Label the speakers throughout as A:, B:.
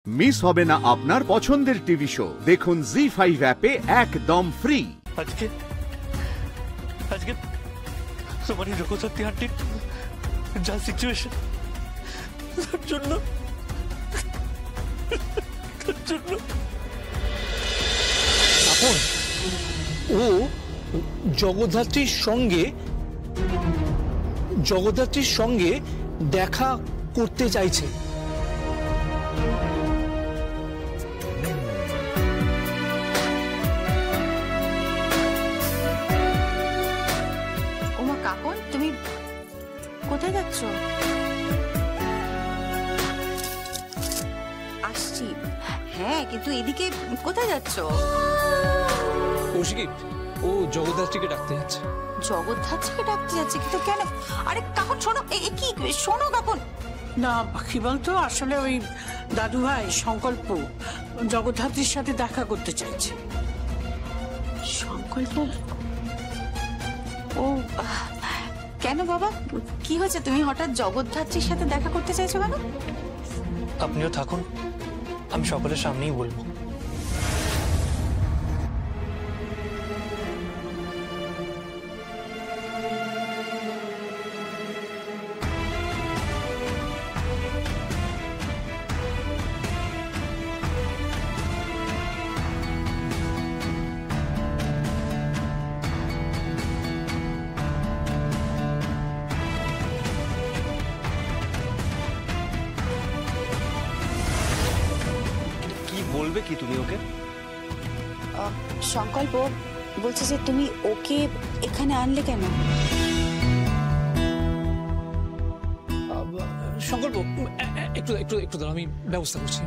A: Miss হবে না আপনার পছন্দের টিভি শো। দেখুন জি5 অ্যাপে একদম ফ্রি।
B: আজকে আজকে তোমার জগৎসত্যি আন্টির যা সিচুয়েশন, তার জন্য
C: আপন ও জগদ্ধাত্রীর সঙ্গে দেখা করতে চাইছে।
D: ওমা কাকন, তুমি কোথায় যাচ্ছ? আসছি। হ্যাঁ, কিন্তু এদিকে কোথায় যাচ্ছ?
C: কৌশিকী, ও জগদ্ধাত্রীকে ডাকতে যাচ্ছে।
D: জগদ্ধাত্রীকে ডাকতে যাচ্ছে? কিন্তু কেন? আরে কাকন শোনো, কি শোনো কাকন।
E: না কি বলতো, আসলে ওই দাদু ভাই সংকল্প জগদ্ধাত্রীর সাথে দেখা করতে চাইছে।
D: সংকল্প? ও কেন বাবা, কি হয়েছে? তুমি হঠাৎ জগদ্ধাত্রীর সাথে দেখা করতে চাইছো কেন?
B: আপনিও থাকুন, আমি সকলের সামনেই বলবো।
F: বলবে কি তুমি ওকে?
D: সংকল্প বলছে যে তুমি ওকে এখানে আনলে কেন?
C: সংকল্প, একটু একটু একটু দাঁড়াও, আমি ব্যবস্থা করছি।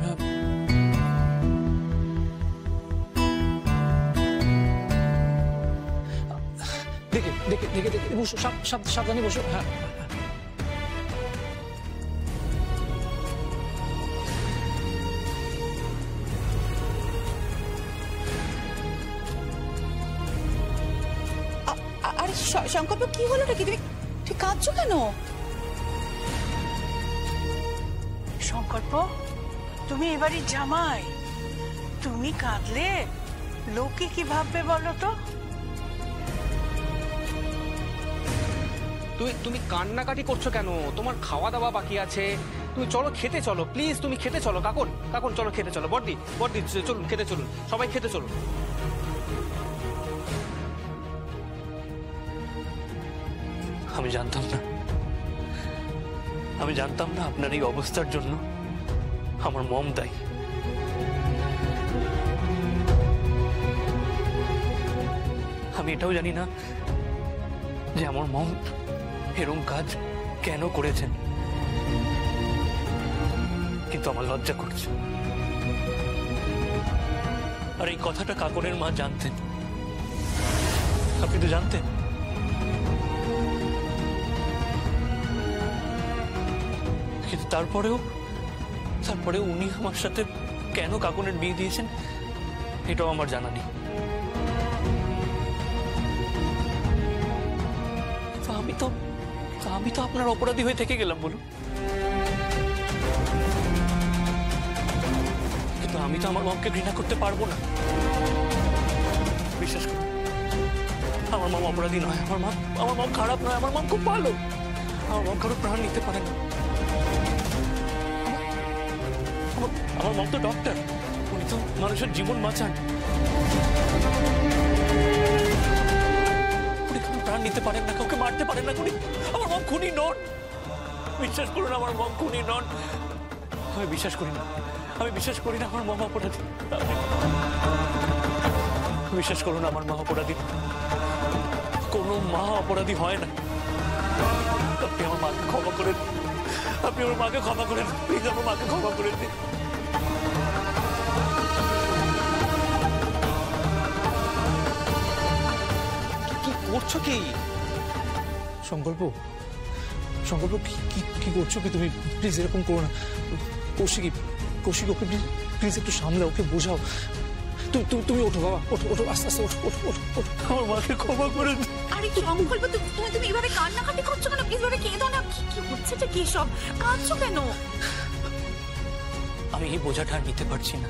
C: দেখে দেখে দেখে দেখে বসো, সাবধানে বসো। হ্যাঁ,
D: আরে সংকল্প, কি হলো নাকি? তুমি কাঁদছো কেন?
E: সংকল্প, তুমি এবারই জামাই, তুমি কাঁদলে লোকে কি ভাববে বলো তো?
F: তুমি কান্নাকাটি করছো কেন? তোমার খাওয়া দাওয়া বাকি আছে, তুমি চলো খেতে চলো, প্লিজ তুমি খেতে চলো। কাকন কাকন চলো খেতে চলো। বড়দি বড়দি চলুন খেতে চলুন, সবাই খেতে চলুন।
B: আমি জানতাম না আপনার এই অবস্থার জন্য আমার মম দায়ী। আমি এটাও জানি না যে আমার মম এরকম কাজ কেন করেছেন, কিন্তু আমার লজ্জা করছে। আর এই কথাটা কাকনের মা জানতেন, আপনি তো জানতেন। কিন্তু তারপরেও উনি আমার সাথে কেন কাকনের বিয়ে দিয়েছেন এটাও আমার জানা নেই। আমি তো আপনার অপরাধী হয়ে থেকে গেলাম বলুন। কিন্তু আমি তো আমার মমকে ঘৃণা করতে পারবো না। বিশ্বাস করুন, আমার মম অপরাধী নয়, আমার মম খারাপ নয়, আমার মম খুব ভালো। আমার মম কারো প্রাণ নিতে পারে না। আমার মম তো ডক্টর, উনি তো মানুষের জীবন বাঁচান। উনি কারো প্রাণ নিতে পারেন না, কাউকে মারতে পারেন না। আমার মম খুনি নন, বিশ্বাস করুন, আমার মম খুনি নন। আমি বিশ্বাস করি না আমার মম অপরাধী। বিশ্বাস করুন, আমার মা অপরাধী। কোনো মা অপরাধী হয় না। আপনি আমার মাকে ক্ষমা করেন, আপনি আমার মাকে ক্ষমা করেন, প্লিজ আমার মাকে ক্ষমা করে দিন।
F: কি করছো কি?
C: সংকল্প কি করছো কি তুমি? প্লিজ এরকম করো না। কৌশিক ওকে প্লিজ একটু সামলাও, ওকে বোঝাও। তুমি ওঠো বাবা, ওঠো আস্তে আস্তে ওঠো।
B: আমার মাকে ক্ষমা করে দিন।
D: আরে সংকল্প, তুমি এভাবে কান্নাকাটি করছো কেন? প্লিজ ভাবে কেঁদো না। কি হচ্ছে কি সব? কাঁদছো কেন?
B: আমি আমি এই বোঝাটা আর নিতে পারছি না।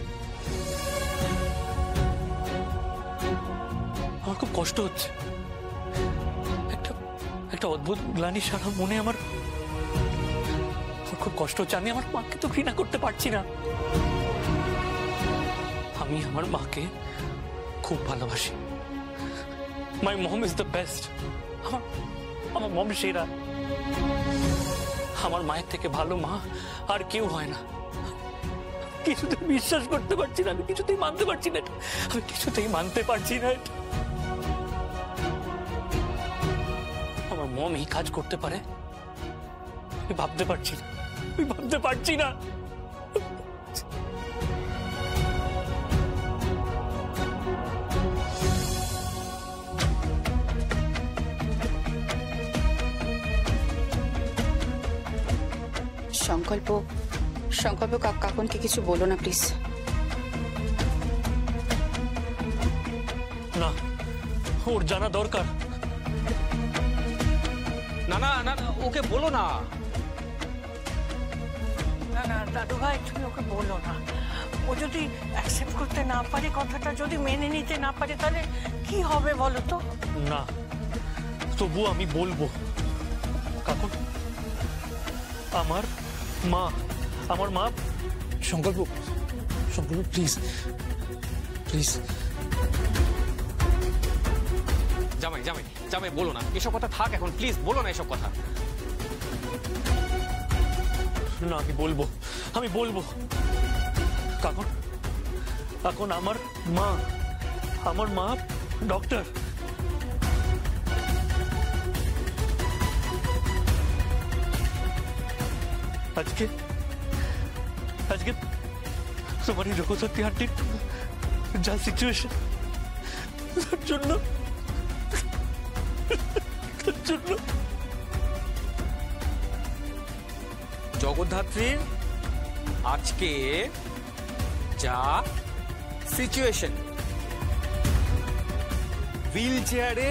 B: আমার খুব কষ্ট হচ্ছে। একটা অদ্ভুত গ্লানি সারা মনে আমার খুব কষ্ট হচ্ছে। আমি আমার মাকে তো ঘৃণা করতে পারছি না। আমি আমার মাকে খুব ভালোবাসি। মাই মম ইজ দ্য বেস্ট। আমার মম সেরা। আমার মায়ের থেকে ভালো মা আর কেউ হয় না। কিছুতেই বিশ্বাস করতে পারছি না, আমি কিছুতেই মানতে পারছি না, আমি কিছুতেই মানতে পারছি না। আমার মম এই কাজ করতে পারে আমি ভাবতে পারছি না, আমি ভাবতে পারছি না।
D: সংকল্প কাকুনকে কিছু বলো না প্লিজ।
B: না, ওর জানা দরকার।
F: না না না না, ওকে বলো না।
E: না না দাদু ভাই, তুমি ওকে বলো না। ও যদি অ্যাকসেপ্ট করতে না পারে, কথাটা যদি মেনে নিতে না পারে, তাহলে কি হবে বলো তো?
B: না, তবু আমি বলবো। কাকুন, আমার মা।
C: সংকল্প প্লিজ প্লিজ।
F: জামাই জামাই জামাই, বলো না এসব কথা, থাক এখন, প্লিজ বলো না এসব কথা।
B: না, আমি বলবো। কাকুন, আমার মা ডক্টর। আজকে তোমার এই জগৎ আন্টির যা সিচুয়েশন, তার জন্য
F: জগদ্ধাত্রীর আজকে যা সিচুয়েশন, হুইল চেয়ারে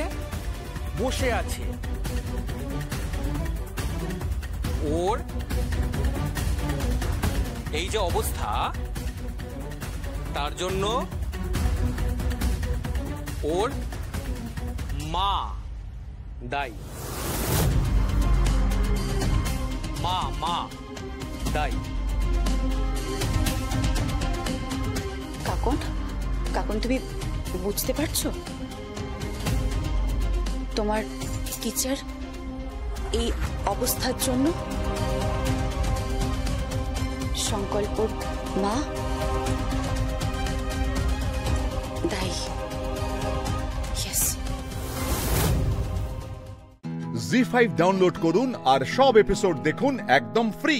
F: বসে আছে, ওর এই যে অবস্থা, তার জন্য ওর মা দায়ী। মা দায়ী।
D: কাকুন তুমি বুঝতে পারছো? তোমার টিচার এই অবস্থার জন্য সংকল্পর মা দায়ী।
A: জি5 ডাউনলোড করুন আর সব এপিসোড দেখুন একদম ফ্রি।